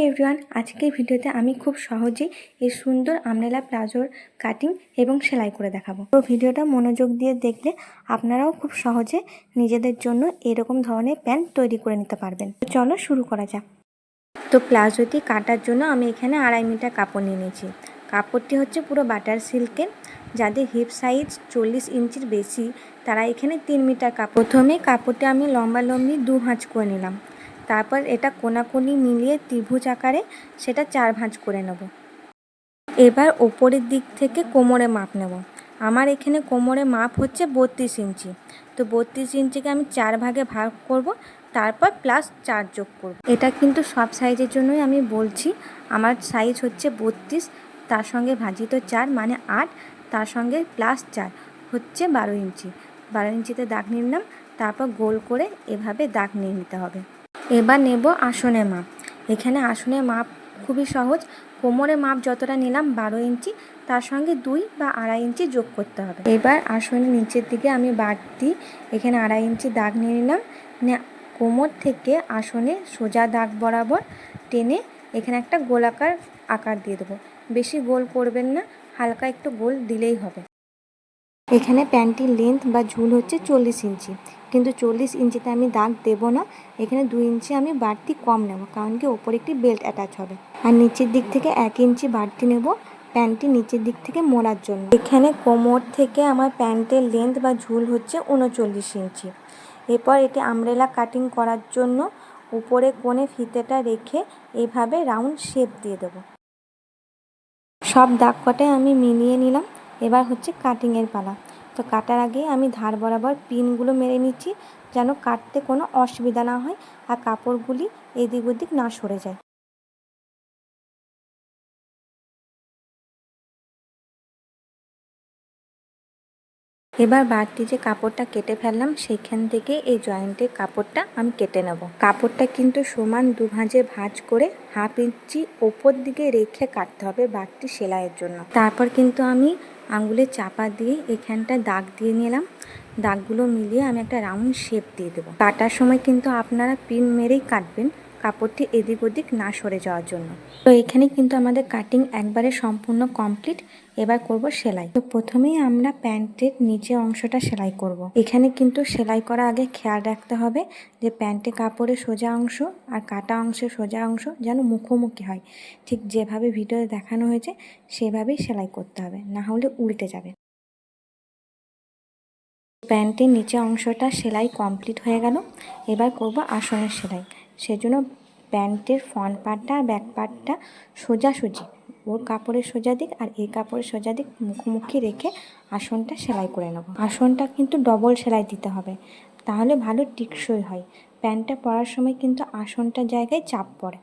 Everyone, আজকের ভিডিওতে আমি খুব সহজেই এই সুন্দর আমরেলা প্লাজোর কাটিং এবং সেলাই করে দেখাবো। তো ভিডিওটা মনোযোগ দিয়ে দেখলে আপনারাও খুব সহজে নিজেদের জন্য এরকম ধরনের প্যান্ট তৈরি করে নিতে পারবেন। তো চলো শুরু করা যাক। তো প্লাজোটি কাটার জন্য আমি এখানে 2.5 মিটার কাপড় নিয়ে নিয়েছি। কাপড়টি হচ্ছে পুরো বাটার সিল্কের। যাদের হিপ সাইজ 40 ইঞ্চির বেশি তারা এখানে 3 মিটার কাপড়। প্রথমে কাপড়টি আমি লম্বালম্বি 2 ভাঁজ করে নিলাম। তারপর এটা কোনাকুনি মিলিয়ে ত্রিভুজ আকারে সেটা 4 ভাঁজ করে নেব। এবার ওপরের দিক থেকে কোমরে মাপ নেব। আমার এখানে কোমরে মাপ হচ্ছে 32 ইঞ্চি। তো 32 ইঞ্চিকে আমি 4 ভাগে ভাগ করব, তারপর প্লাস 4 যোগ করব। এটা কিন্তু সব সাইজের জন্যই আমি বলছি। আমার সাইজ হচ্ছে 32, তার সঙ্গে ভাজিত 4 মানে 8, তার সঙ্গে প্লাস 4 হচ্ছে 12 ইঞ্চি। 12 ইঞ্চিতে দাগ নিয়ে নিলাম, তারপর গোল করে এভাবে দাগ নিয়ে নিতে হবে। এবার নেব আসনের মাপ। এখানে আসনের মাপ খুবই সহজ। কোমরের মাপ যতটা নিলাম 12 ইঞ্চি, তার সঙ্গে 2 বা 2.5 ইঞ্চি যোগ করতে হবে। এবার আসনের নিচের দিকে আমি বাড়তি এখানে 2.5 ইঞ্চি দাগ নিয়ে নিলাম। কোমর থেকে আসনে সোজা দাগ বরাবর টেনে এখানে একটা গোলাকার আকার দিয়ে দেবো। বেশি গোল করবেন না, হালকা একটু গোল দিলেই হবে। এখানে প্যান্টটির লেন্থ বা ঝুল হচ্ছে 40 ইঞ্চি, কিন্তু 40 ইঞ্চিতে আমি দাগ দেব না। এখানে 2 ইঞ্চি আমি বাড়তি কম নেব, কারণ কি ওপরে একটি বেল্ট অ্যাটাচ হবে। আর নিচের দিক থেকে 1 ইঞ্চি বাড়তি নেব প্যান্টটি নিচের দিক থেকে মোড়ার জন্য। এখানে কোমর থেকে আমার প্যান্টের লেন্থ বা ঝুল হচ্ছে 39 ইঞ্চি। এরপর এটি আমব্রেলা কাটিং করার জন্য উপরে কোণে ফিতেটা রেখে এভাবে রাউন্ড শেপ দিয়ে দেব। সব দাগ কটাই আমি মিলিয়ে নিলাম। এবার হচ্ছে কাটিংয়ের পালা। তো কাটার আগে আমি ধার বরাবর পিনগুলো মেরে নিচ্ছি, যেন কাটতে কোনো অসুবিধা না হয় আর কাপড়গুলি এদিক ওদিক না সরে যায়। এবার বাড়তি যে কাপড়টা কেটে ফেললাম সেইখান থেকে এই জয়েন্টের কাপড়টা আমি কেটে নেব। কাপড়টা কিন্তু সমান 2 ভাঁজে ভাঁজ করে 1/2 ইঞ্চি ওপর দিকে রেখে কাটতে হবে বাড়তি সেলাইয়ের জন্য। তারপর কিন্তু আমি আঙুলে চাপা দিয়ে এখানটা দাগ দিয়ে নিলাম। দাগগুলো মিলিয়ে আমি একটা রাউন্ড শেপ দিয়ে দেবো। কাটার সময় কিন্তু আপনারা পিন মেরেই কাটবেন, কাপড়টি এদিক ওদিক না সরে যাওয়ার জন্য। তো এখানে কিন্তু আমাদের কাটিং একবারে সম্পূর্ণ কমপ্লিট। এবার করব সেলাই। তো প্রথমেই আমরা প্যান্টের নিচের অংশটা সেলাই করব। এখানে কিন্তু সেলাই করার আগে খেয়াল রাখতে হবে যে প্যান্টের কাপড়ের সোজা অংশ আর কাটা অংশের সোজা অংশ যেন মুখোমুখি হয়। ঠিক যেভাবে ভিডিওতে দেখানো হয়েছে সেভাবেই সেলাই করতে হবে, না হলে উল্টে যাবে। প্যান্টের নিচে অংশটা সেলাই কমপ্লিট হয়ে গেল। এবার করব আসনের সেলাই। সেজন্য প্যান্টের ফ্রন্ট পার্টটা আর ব্যাক পার্টটা সোজাসুজি, ওর কাপড়ের সোজা দিক আর এই কাপড়ের সোজা দিক মুখোমুখি রেখে আসনটা সেলাই করে নেব। আসনটা কিন্তু ডবল সেলাই দিতে হবে, তাহলে ভালো টিকসই হয়। প্যান্টটা পরার সময় কিন্তু আসনটার জায়গায় চাপ পড়ে।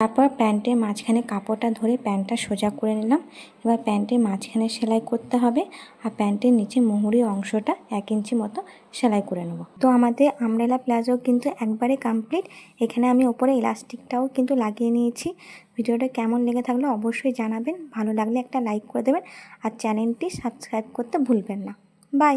তারপর প্যান্টের মাঝখানে কাপড়টা ধরে প্যান্টটা সোজা করে নিলাম। এবার প্যান্টের মাঝখানে সেলাই করতে হবে আর প্যান্টের নিচে মুহুরি অংশটা 1 ইঞ্চি মতো সেলাই করে নেব। তো আমাদের আমব্রেলা প্লাজো কিন্তু একবারে কমপ্লিট। এখানে আমি ওপরে ইলাস্টিকটাও কিন্তু লাগিয়ে নিয়েছি। ভিডিওটা কেমন লেগে থাকলে অবশ্যই জানাবেন। ভালো লাগলে একটা লাইক করে দেবেন আর চ্যানেলটি সাবস্ক্রাইব করতে ভুলবেন না। বাই।